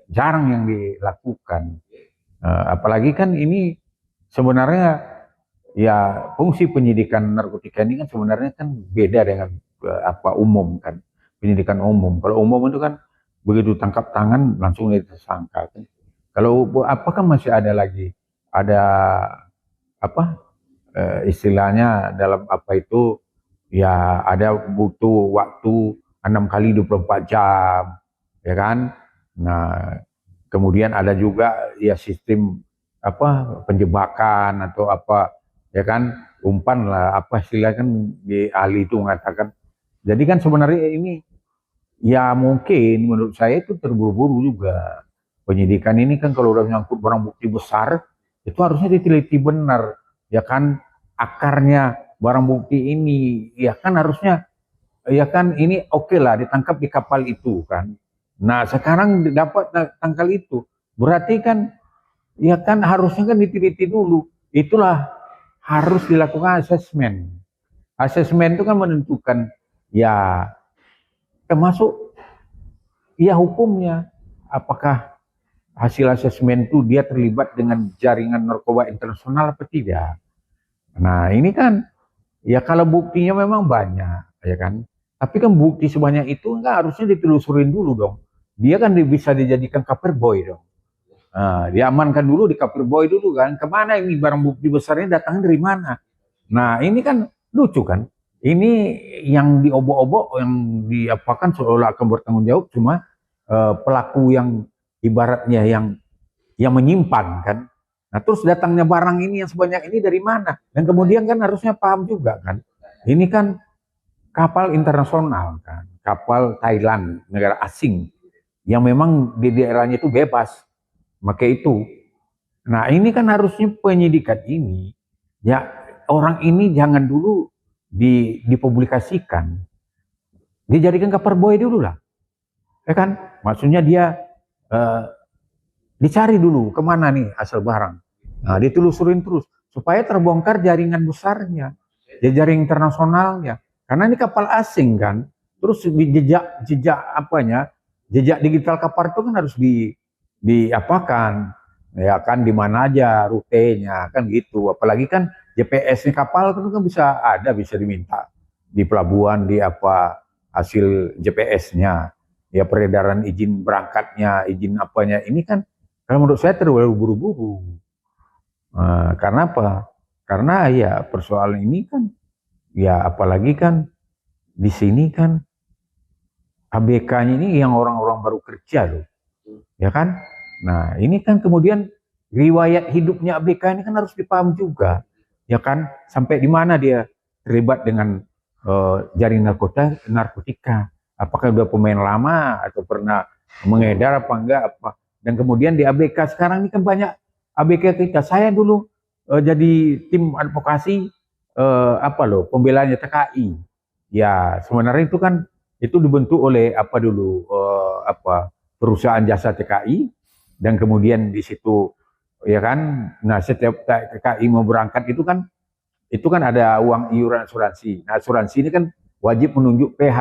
jarang yang dilakukan. Apalagi kan ini sebenarnya ya fungsi penyidikan narkotika ini kan sebenarnya kan beda dengan apa umum kan, penyidikan umum. Kalau umum itu kan begitu tangkap tangan langsung tersangka kan. Kalau apa kan masih ada lagi ada apa istilahnya dalam apa itu ya ada butuh waktu 6 kali 24 jam ya kan. Nah kemudian ada juga ya sistem apa penjebakan atau apa ya kan, umpan lah apa istilahnya kan di ahli itu mengatakan. Jadi kan sebenarnya ini ya mungkin menurut saya itu terburu-buru juga. Penyidikan ini kan kalau udah menyangkut barang bukti besar itu harusnya diteliti benar ya kan, akarnya barang bukti ini ya kan harusnya ya kan ini oke lah ditangkap di kapal itu kan. Nah sekarang dapat tangkal itu berarti kan ya kan harusnya kan diteliti dulu. Itulah harus dilakukan asesmen. Asesmen itu kan menentukan ya termasuk ya hukumnya. Apakah hasil asesmen itu dia terlibat dengan jaringan narkoba internasional atau tidak. Nah ini kan ya kalau buktinya memang banyak ya kan. Tapi kan bukti sebanyak itu enggak harusnya ditelusurin dulu dong. Dia kan bisa dijadikan cover boy dong. Nah, diamankan dulu di cover boy dulu kan. Kemana ini barang bukti besarnya datangnya dari mana? Nah ini kan lucu kan. Ini yang diobok-obok, yang diapakan seolah akan bertanggung jawab cuma pelaku yang ibaratnya yang menyimpan kan. Nah terus datangnya barang ini yang sebanyak ini dari mana? Dan kemudian kan harusnya paham juga kan. Ini kan kapal internasional kan, kapal Thailand, negara asing yang memang di daerahnya itu bebas. Maka itu. Nah ini kan harusnya penyidikan ini, ya orang ini jangan dulu dipublikasikan. Dijadikan cover boy dulu lah. Ya kan? Maksudnya dia dicari dulu kemana nih asal barang. Nah ditelusurin terus. supaya terbongkar jaringan besarnya, ya jaring internasionalnya. Karena ini kapal asing kan, terus jejak apanya, jejak digital kapal itu kan harus diapakan, ya kan di mana aja rutenya kan gitu. Apalagi kan GPS-nya kapal itu kan bisa diminta di pelabuhan di apa hasil GPS-nya, ya peredaran izin berangkatnya, izin apanya ini kan kalau menurut saya terlalu buru-buru. Karena apa? Karena ya persoalan ini kan ya apalagi kan di sini kan ABK-nya ini yang orang-orang baru kerja loh, ya kan? Nah ini kan kemudian riwayat hidupnya ABK ini kan harus dipaham juga, ya kan? Sampai di mana dia terlibat dengan jaring narkotika? Apakah udah pemain lama atau pernah mengedar apa enggak apa? Dan kemudian di ABK sekarang ini kan banyak ABK kita. Saya dulu jadi tim advokasi pembelaannya TKI. Ya sebenarnya itu kan itu dibentuk oleh perusahaan jasa TKI dan kemudian di situ ya kan. Nah setiap TKI mau berangkat itu kan ada uang iuran asuransi. Nah asuransi ini kan wajib menunjuk PH.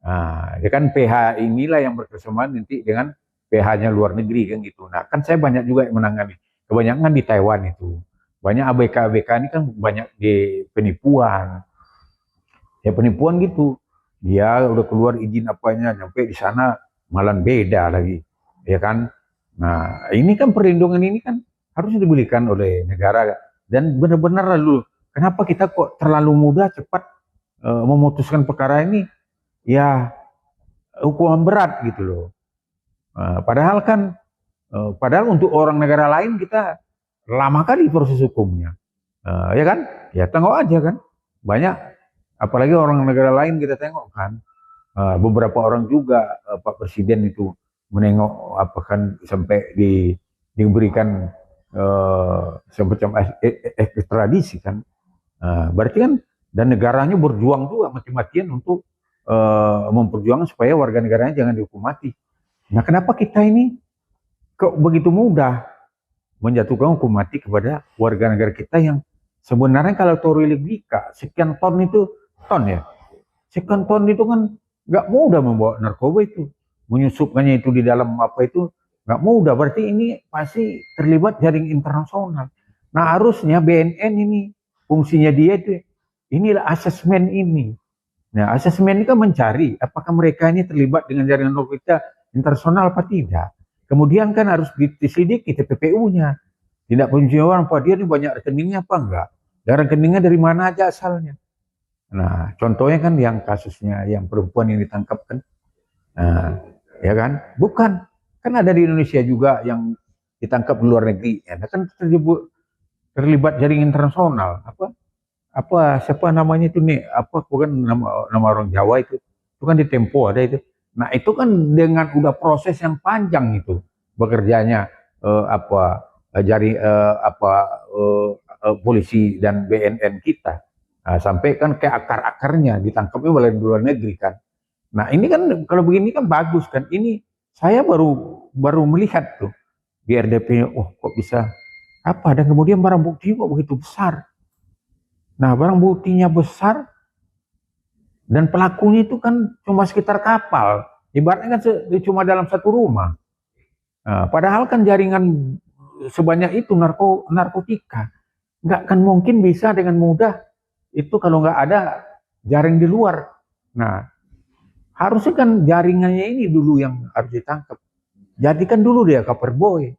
Nah, ya kan PH inilah yang berkesamaan nanti dengan PH-nya luar negeri kan gitu. Nah, kan saya banyak juga yang menangani. Kebanyakan di Taiwan itu. Banyak ABK-ABK ini kan banyak di penipuan. Ya penipuan gitu. Dia udah keluar izin apanya, nyampe di sana malah beda lagi. Ya kan? Nah, ini kan perlindungan ini kan harus diberikan oleh negara. Dan benar-benar lalu, kenapa kita kok terlalu mudah cepat memutuskan perkara ini? Ya hukuman berat gitu loh. Padahal untuk orang negara lain kita lama kali proses hukumnya, ya kan? Ya tengok aja kan, banyak. Apalagi orang negara lain kita tengok kan, beberapa orang juga Pak Presiden itu menengok kan sampai diberikan semacam ekstradisi kan. Berarti kan dan negaranya berjuang juga mati-matian untuk memperjuangkan supaya warga negaranya jangan dihukum mati. Nah, kenapa kita ini kok begitu mudah menjatuhkan hukum mati kepada warga negara kita yang sebenarnya kalau teori logika sekian ton itu sekian ton itu kan nggak mudah membawa narkoba itu, menyusupkannya itu di dalam apa itu nggak mudah. Berarti ini pasti terlibat jaring internasional. Nah harusnya BNN ini fungsinya dia itu inilah asesmen ini. Nah, asesmen ini kan mencari apakah mereka ini terlibat dengan jaringan narkotika internasional apa tidak. Kemudian kan harus diselidiki TPPU-nya. Tidak penjualan apa dia ini banyak rekeningnya apa enggak. Dan rekeningnya dari mana aja asalnya. Nah, contohnya kan yang kasusnya yang perempuan yang ditangkap kan. Nah, ya kan? Bukan. Kan ada di Indonesia juga yang ditangkap di luar negeri. Ya, kan terlibat jaringan internasional. Siapa namanya itu nih, bukan nama orang Jawa itu kan di Tempo ada itu. Nah itu kan dengan udah proses yang panjang itu bekerjanya polisi dan BNN kita. Nah, sampai kan ke akar-akarnya ditangkapnya oleh luar negeri kan. Nah ini kan kalau begini kan bagus kan. Ini saya baru melihat tuh di RDP, kok bisa dan kemudian barang bukti kok begitu besar. Nah, barang buktinya besar dan pelakunya itu kan cuma sekitar kapal. Ibaratnya kan cuma dalam satu rumah. Nah, padahal kan jaringan sebanyak itu narkotika. Nggak kan mungkin bisa dengan mudah itu kalau nggak ada jaring di luar. Nah, harusnya kan jaringannya ini dulu yang harus ditangkap. Jadikan dulu dia cover boy.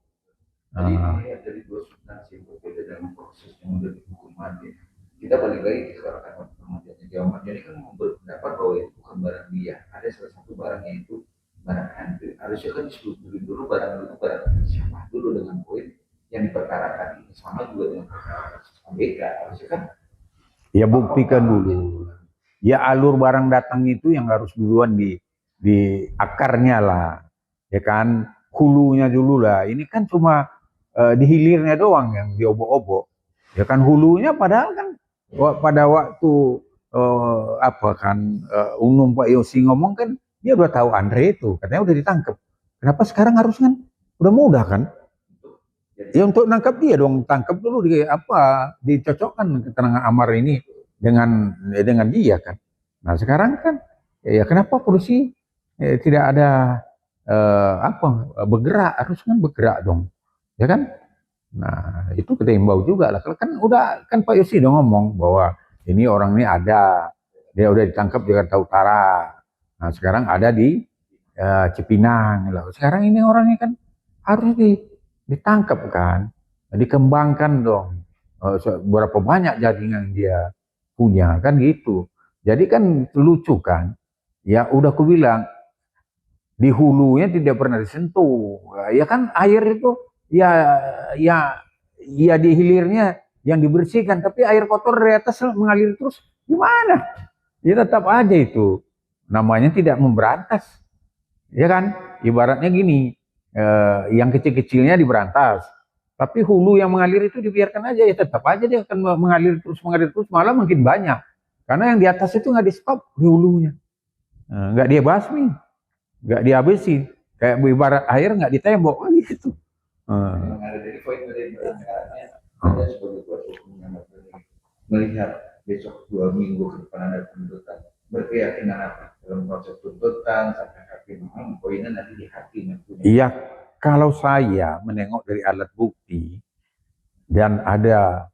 Jadi dua substansi yang berbeda dalam proses yang menjadi hukuman. Kita balik lagi ke masyarakat Muhammadiyah. Jadi kan berpendapat bahwa itu bukan barang dia. Ada salah satu barang yaitu barang hantu. Harusnya kan diseludurin dulu barang siapa dulu dengan poin yang diperkarakan ini. Sama juga dengan perkara ABK. Harusnya kan ya buktikan dulu. Ya alur barang datang itu yang harus duluan di akarnya lah. Ya kan hulunya dulu lah. Ini kan cuma di hilirnya doang yang diobok-obok. Ya kan hulunya padahal kan pada waktu Unum Pak Yosi ngomong kan dia udah tahu Andre itu katanya udah ditangkap. Kenapa sekarang harus kan udah mudah kan? Ya untuk nangkap dia dong, tangkap dulu di apa, dicocokkan keterangan Amar ini dengan dia kan. Nah sekarang kan ya kenapa polisi tidak ada apa bergerak, harus kan bergerak dong, ya kan? Nah itu kita imbau juga lah, kan udah kan Pak Yosi udah ngomong bahwa ini orang ini ada, dia udah ditangkap di Jakarta Utara. Nah sekarang ada di Cipinang. Sekarang ini orangnya kan harus ditangkap kan, dikembangkan dong. Berapa banyak jaringan dia punya kan gitu. Jadi kan lucu kan, ya udah aku bilang di hulunya tidak pernah disentuh. Ya kan air itu ya ya ya di hilirnya yang dibersihkan, tapi air kotor dari atas mengalir terus gimana? Ya tetap aja itu namanya tidak memberantas. Ya kan? Ibaratnya gini, yang kecil-kecilnya diberantas, tapi hulu yang mengalir itu dibiarkan aja, ya tetap aja dia akan mengalir terus, malah makin banyak. Karena yang di atas itu nggak di stop di hulunya, nggak dia basmi, nggak dihabisi, kayak ibarat air nggak ditembok gitu. Memang ada dari poin dari perangkatannya, ada sebagai kuasa hukum yang melihat besok 2 minggu ke depan ada tuntutan, berkeyakinan apa dalam proses tuntutan sampai hakim poinnya nanti di hakim. Iya, kalau saya menengok dari alat bukti dan ada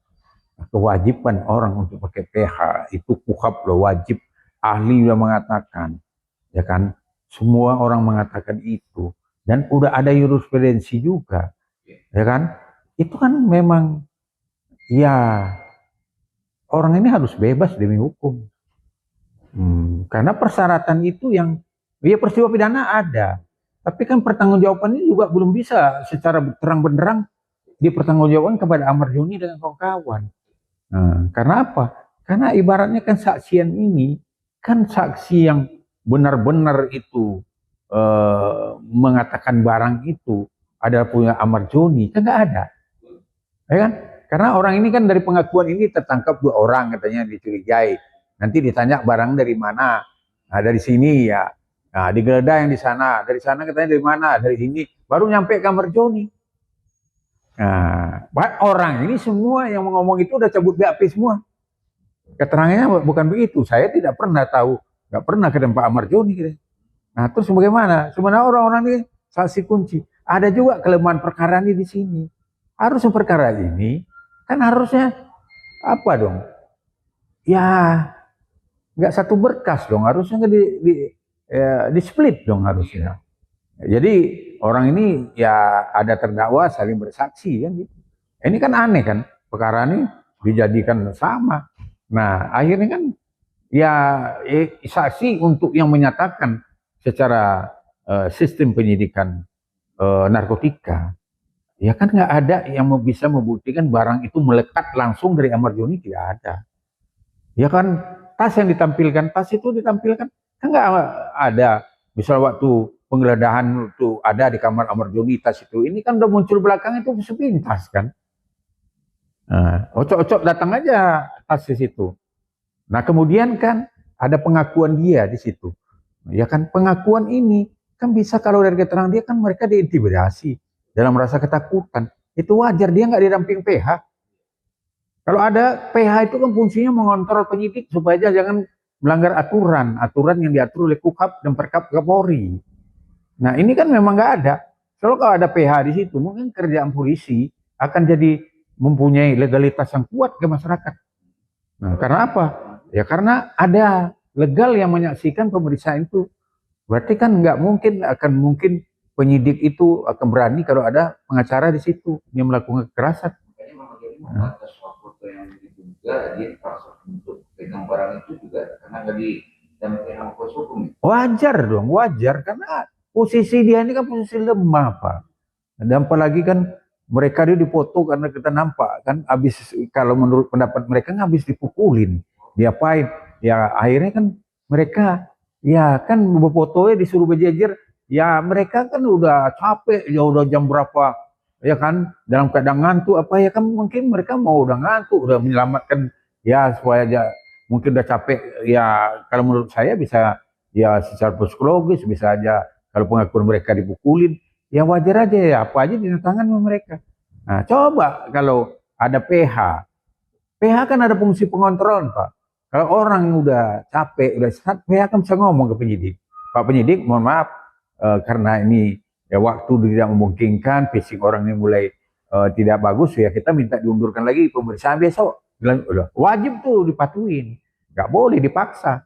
kewajiban orang untuk pakai PH, itu KUHAP loh, wajib, ahli udah mengatakan, ya kan, semua orang mengatakan itu, dan udah ada jurisprudensi juga, ya kan, itu kan memang ya orang ini harus bebas demi hukum. Karena persyaratan itu yang ya peristiwa pidana ada, tapi kan pertanggungjawabannya juga belum bisa secara terang benderang dipertanggungjawabkan kepada Amar Joni dengan kawan-kawan. Karena apa? Karena ibaratnya kan saksian ini kan saksi yang benar-benar itu mengatakan barang itu ada punya Amar Joni, kan nggak ada, ya kan? Karena orang ini kan dari pengakuan ini tertangkap 2 orang katanya dicurigai. Nanti ditanya barang dari mana? Nah dari sini ya. Nah digeledah yang di sana. Dari sana katanya dari mana? Dari sini. Baru nyampe kamar Joni. Nah orang ini semua yang ngomong itu udah cabut BAP semua. Keterangannya bukan begitu. Saya tidak pernah tahu. Nggak pernah ke tempat Amar Joni. Nah terus bagaimana? Sebenarnya orang-orang ini saksi kunci. Ada juga kelemahan perkara ini di sini. Harusnya perkara ini kan harusnya apa dong? Ya nggak satu berkas dong, harusnya di split dong harusnya. Jadi orang ini ya ada terdakwa saling bersaksi kan gitu. Ini kan aneh kan, perkara ini dijadikan sama. Nah akhirnya kan ya saksi untuk yang menyatakan secara sistem penyidikan narkotika, ya kan nggak ada yang bisa membuktikan barang itu melekat langsung dari Amar Joni, tidak ada. Ya kan tas yang ditampilkan, tas itu ditampilkan kan nggak ada. Misal waktu penggeledahan itu ada di kamar Amar Joni tas itu, ini kan udah muncul belakang itu sepintas kan. Nah, ocok-ocok datang aja tas di situ. Nah kemudian kan ada pengakuan dia di situ. Ya kan pengakuan ini kan bisa kalau dari keterangan dia kan mereka diintimidasi dalam rasa ketakutan. Itu wajar, dia nggak didamping PH. Kalau ada PH itu kan fungsinya mengontrol penyidik supaya jangan melanggar aturan yang diatur oleh KUHAP dan Perkap Kapolri. Nah ini kan memang nggak ada. Kalau ada PH di situ, mungkin kerjaan polisi akan jadi mempunyai legalitas yang kuat ke masyarakat. Nah karena apa? Ya karena ada legal yang menyaksikan pemeriksaan itu. Berarti kan nggak mungkin penyidik itu akan berani kalau ada pengacara di situ yang melakukan kekerasan. Nah. Foto yang diduga dia terpaksa untuk pegang barang itu juga karena nggak didampingi sama kuasa hukum. Wajar dong, wajar karena posisi dia ini kan posisi lemah Pak. Dan apalagi kan mereka dia dipoto karena kita nampak kan habis, kalau menurut pendapat mereka kan habis dipukulin, diapain? Ya akhirnya kan mereka ya kan berfotonya disuruh berjejer, ya mereka kan udah capek, ya udah jam berapa, ya kan dalam keadaan ngantuk apa ya kan, mungkin mereka mau udah ngantuk, udah menyelamatkan ya supaya aja mungkin udah capek ya. Kalau menurut saya bisa ya secara psikologis bisa aja kalau pengakuan mereka dipukulin, ya wajar aja ya apa aja ditangan sama mereka. Nah, coba kalau ada PH. PH kan ada fungsi pengontrol, Pak. Kalau orang udah capek, udah sehat, PH kan bisa ngomong ke penyidik. Pak penyidik, mohon maaf, karena ini ya waktu tidak memungkinkan, fisik orang ini mulai tidak bagus, ya kita minta diundurkan lagi pemeriksaan besok. Bilang, udah, wajib tuh dipatuhin, nggak boleh dipaksa.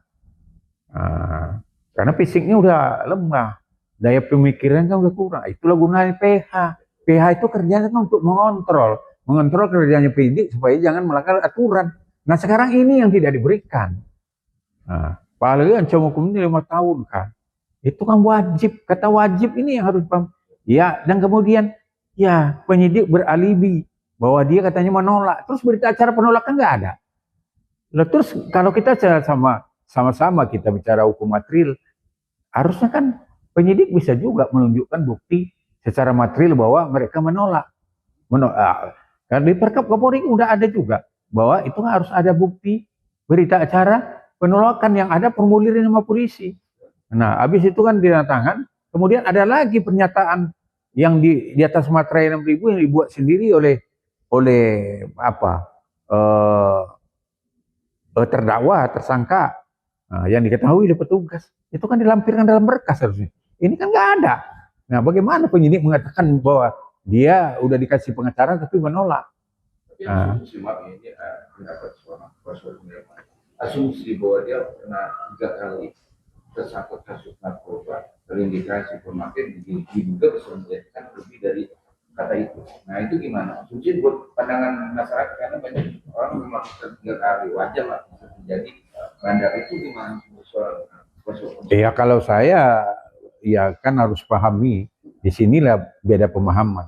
Nah, karena fisiknya udah lemah, daya pemikiran kan udah kurang. Itulah gunanya PH. PH itu kerjanya kan untuk mengontrol kerjanya penyidik supaya jangan melanggar aturan. Nah sekarang ini yang tidak diberikan. Nah, apalagi ancaman hukum ini 5 tahun kan. Itu kan wajib, kata wajib ini yang harus paham. Ya, dan kemudian ya penyidik beralibi bahwa dia katanya menolak. Terus berita acara penolakan nggak ada. Lalu terus kalau kita sama-sama kita bicara hukum material, harusnya kan penyidik bisa juga menunjukkan bukti secara material bahwa mereka menolak. Karena di Perkap Kapolri udah ada juga bahwa itu harus ada bukti berita acara penolakan yang ada formulir sama polisi. Nah, habis itu kan ditandatangan, kemudian ada lagi pernyataan yang di atas materai 6.000 yang dibuat sendiri oleh apa terdakwa, tersangka, yang diketahui oleh petugas. Itu kan dilampirkan dalam berkas harusnya. Ini kan nggak ada. Nah, bagaimana penyidik mengatakan bahwa dia udah dikasih pengacara tapi menolak? Tapi asumsi ini pendapat seorang profesor asumsi bahwa dia pernah 3 kali tersangkut kasus narkoba, terindikasi pemakai diduga bisa menjadikan lebih dari kata itu. Nah itu gimana? Asumsi buat pandangan masyarakat karena banyak orang melakukan 3 kali, wajar lah bisa terjadi. Bandar itu gimana soal ya kalau saya ya kan harus pahami di sinilah beda pemahaman.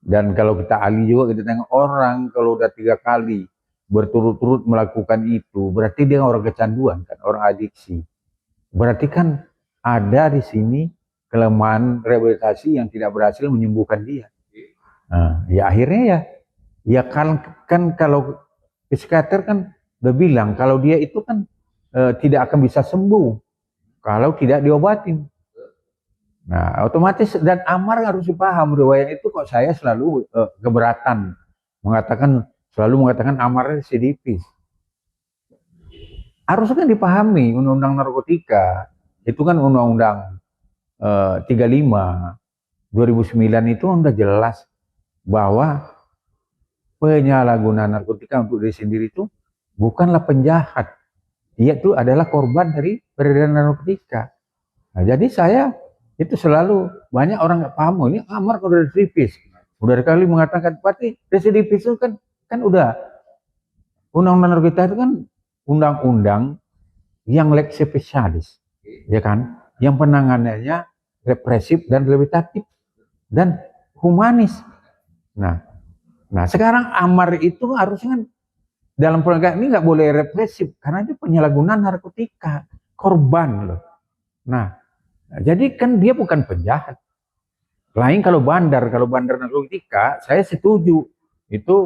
Dan kalau kita ahli juga kita tengok orang kalau udah 3 kali berturut-turut melakukan itu berarti dia orang kecanduan kan, orang adiksi. Berarti kan ada di sini kelemahan rehabilitasi yang tidak berhasil menyembuhkan dia. Nah, ya akhirnya ya kan kalau psikiater kan udah bilang kalau dia itu kan tidak akan bisa sembuh kalau tidak diobatin. Nah, otomatis dan Amar harus dipaham riwayat itu kok saya selalu keberatan selalu mengatakan Amar residivis. Harusnya kan dipahami undang-undang narkotika itu kan undang-undang 35 2009 itu udah jelas bahwa penyalahgunaan narkotika untuk diri sendiri itu bukanlah penjahat, dia itu adalah korban dari peredaran narkotika. Nah, jadi saya itu selalu banyak orang nggak paham ini Amar kalau residivis, udah kali mengatakan berarti residivis itu kan udah undang-undang narkotika itu kan undang-undang yang lex specialis, ya kan, yang penanganannya represif dan rehabilitatif dan humanis. Nah sekarang Amar itu harusnya kan dalam penegakan ini nggak boleh represif karena itu penyalahgunaan narkotika, korban loh. Nah jadi kan dia bukan penjahat. Lain kalau bandar narkotika, saya setuju itu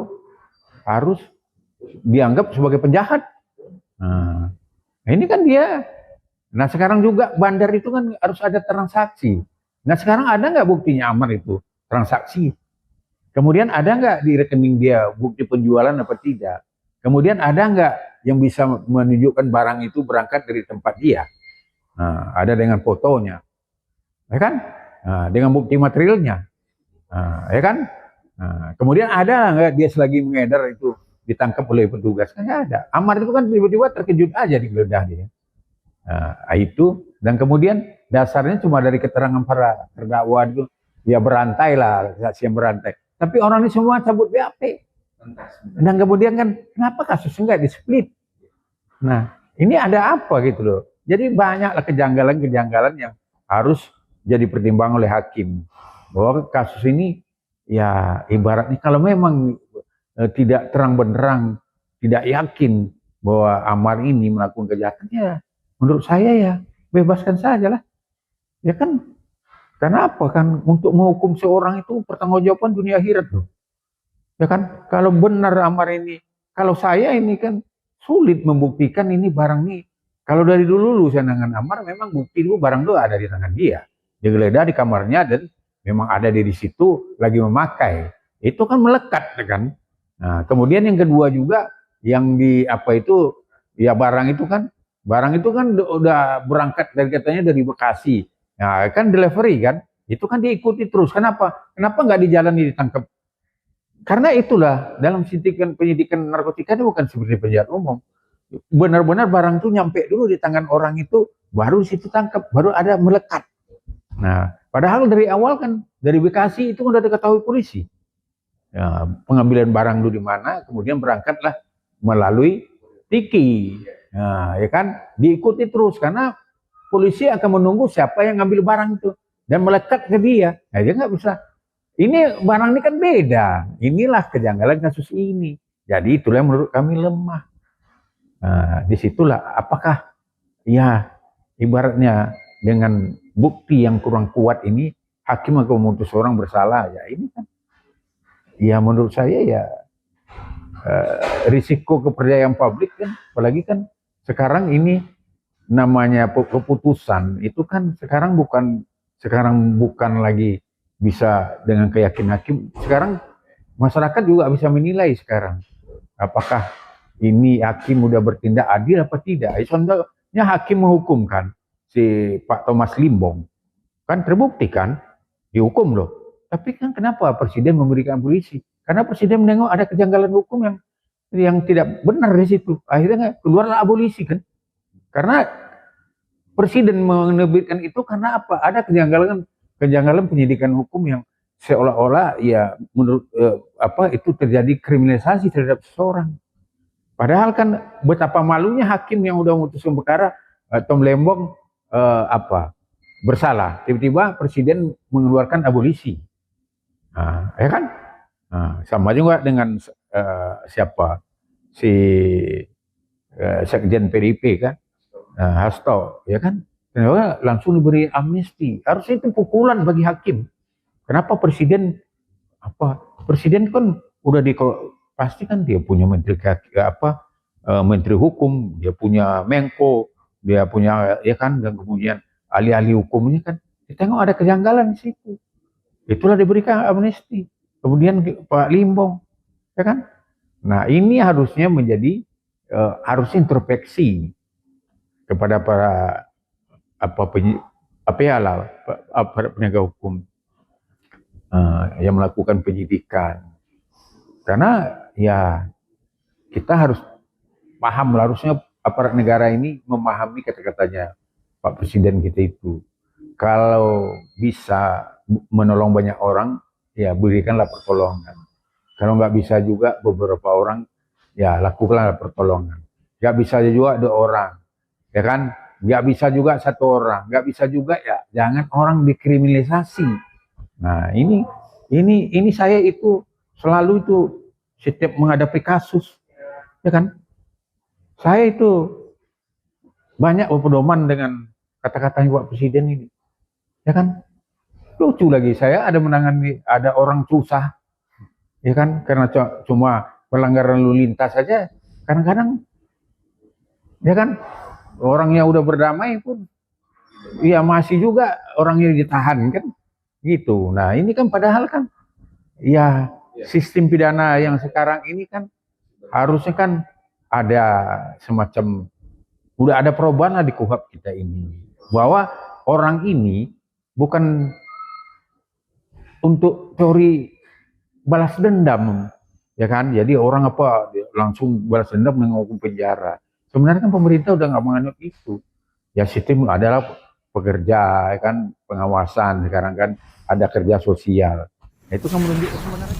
harus dianggap sebagai penjahat. Nah, ini kan dia. Nah sekarang juga bandar itu kan harus ada transaksi. Nah sekarang ada nggak buktinya Amar itu transaksi? Kemudian ada nggak di rekening dia bukti penjualan apa tidak? Kemudian ada nggak yang bisa menunjukkan barang itu berangkat dari tempat dia? Nah, ada dengan fotonya, ya kan? Nah, dengan bukti materialnya, ya kan? Nah, kemudian ada nggak dia selagi mengedar itu ditangkap oleh petugas? Kan nggak ada. Amar itu kan tiba-tiba terkejut aja digeledah dia. Nah, itu dan kemudian dasarnya cuma dari keterangan para terdakwa itu dia berantai lah, saksi yang berantai. Tapi orang ini semua cabut BAP. Dan kemudian kan kenapa kasusnya nggak di-split? Nah ini ada apa gitu loh. Jadi banyaklah kejanggalan-kejanggalan yang harus jadi pertimbangan oleh hakim. Bahwa kasus ini ya ibaratnya kalau memang tidak terang benderang, tidak yakin bahwa Amar ini melakukan kejahatan, ya menurut saya ya bebaskan saja lah. Ya kan, kenapa kan untuk menghukum seorang itu pertanggungjawaban dunia akhirat loh. Ya kan, kalau benar Amar ini, kalau saya ini kan sulit membuktikan ini barang ini. Kalau dari dulu saya dengan Amar memang bukti itu barang itu ada di tangan dia. Digeledah di kamarnya dan memang ada di situ lagi memakai. itu kan melekat kan. Nah, kemudian yang kedua juga yang di apa itu ya barang itu kan udah berangkat dari katanya dari Bekasi. Nah, kan delivery kan, itu kan diikuti terus. Kenapa? Kenapa nggak di jalan ditangkap? Karena itulah dalam penyidikan narkotika itu bukan seperti penjahat umum. Benar-benar barang itu nyampe dulu di tangan orang itu, baru di situ tangkap, baru ada melekat. Nah, padahal dari awal kan dari Bekasi itu udah diketahui polisi. Ya, pengambilan barang dulu di mana, kemudian berangkatlah melalui Tiki. Nah, ya kan diikuti terus karena polisi akan menunggu siapa yang ngambil barang itu dan melekat ke dia. Nah, dia nggak bisa. Ini barang ini kan beda. Inilah kejanggalan kasus ini. Jadi itulah yang menurut kami lemah. Nah, disitulah apakah ya ibaratnya dengan bukti yang kurang kuat ini hakim akan memutus orang bersalah, ya ini kan ya menurut saya ya risiko kepercayaan publik kan, apalagi kan sekarang ini namanya keputusan itu kan sekarang bukan lagi bisa dengan keyakinan hakim. Sekarang masyarakat juga bisa menilai sekarang apakah ini hakim udah bertindak adil apa tidak. Contohnya hakim menghukumkan si Pak Thomas Limbong, kan terbukti kan, dihukum loh. Tapi kan kenapa presiden memberikan polisi? Karena presiden menengok ada kejanggalan hukum yang tidak benar di situ. Akhirnya keluarlah abolisi kan. Karena presiden menerbitkan itu karena apa? Ada kejanggalan penyidikan hukum yang seolah-olah ya menurut itu terjadi kriminalisasi terhadap seseorang. Padahal kan betapa malunya hakim yang udah memutuskan perkara Tom Lembong bersalah. Tiba-tiba presiden mengeluarkan abolisi. Nah, ya kan? Nah, sama juga dengan siapa si sekjen PDIP kan, Hasto, ya kan? Kenapa langsung diberi amnesti? Harusnya itu pukulan bagi hakim. Kenapa presiden Presiden kan udah pasti kan dia punya menteri hukum, dia punya Menko, dia punya ya kan, dan kemudian ahli-ahli hukumnya kan. Kita tengok ada kejanggalan di situ. Itulah diberikan amnesti. Kemudian Pak Limbong, ya kan? Nah, ini harusnya menjadi harusnya introspeksi kepada para penegak hukum yang melakukan penyidikan. Karena ya kita harus paham, harusnya aparat negara ini memahami kata-katanya Pak Presiden kita itu. Kalau bisa menolong banyak orang, ya berikanlah pertolongan. Kalau nggak bisa juga beberapa orang, ya lakukanlah pertolongan. Nggak bisa juga 2 orang, ya kan? Nggak bisa juga 1 orang, nggak bisa juga ya jangan orang dikriminalisasi. Nah ini saya itu selalu itu setiap menghadapi kasus, ya kan? Saya itu banyak berpedoman dengan kata-katanya Pak Presiden ini, ya kan? Lucu lagi, saya ada menangani ada orang susah, ya kan? Karena cuma pelanggaran lalu lintas saja, kadang-kadang, ya kan? Orang yang udah berdamai pun, ya masih juga orang yang ditahan kan, gitu. Nah ini kan padahal kan, ya sistem pidana yang sekarang ini kan harusnya kan ada semacam udah ada perubahan lah di KUHP kita ini, bahwa orang ini bukan untuk teori balas dendam, ya kan? Jadi orang langsung balas dendam dengan hukum penjara. Sebenarnya kan pemerintah udah nggak menganut itu. Ya sistem adalah pekerja, ya kan, pengawasan. Sekarang kan ada kerja sosial. Nah, itu kan menunjukkan sebenarnya.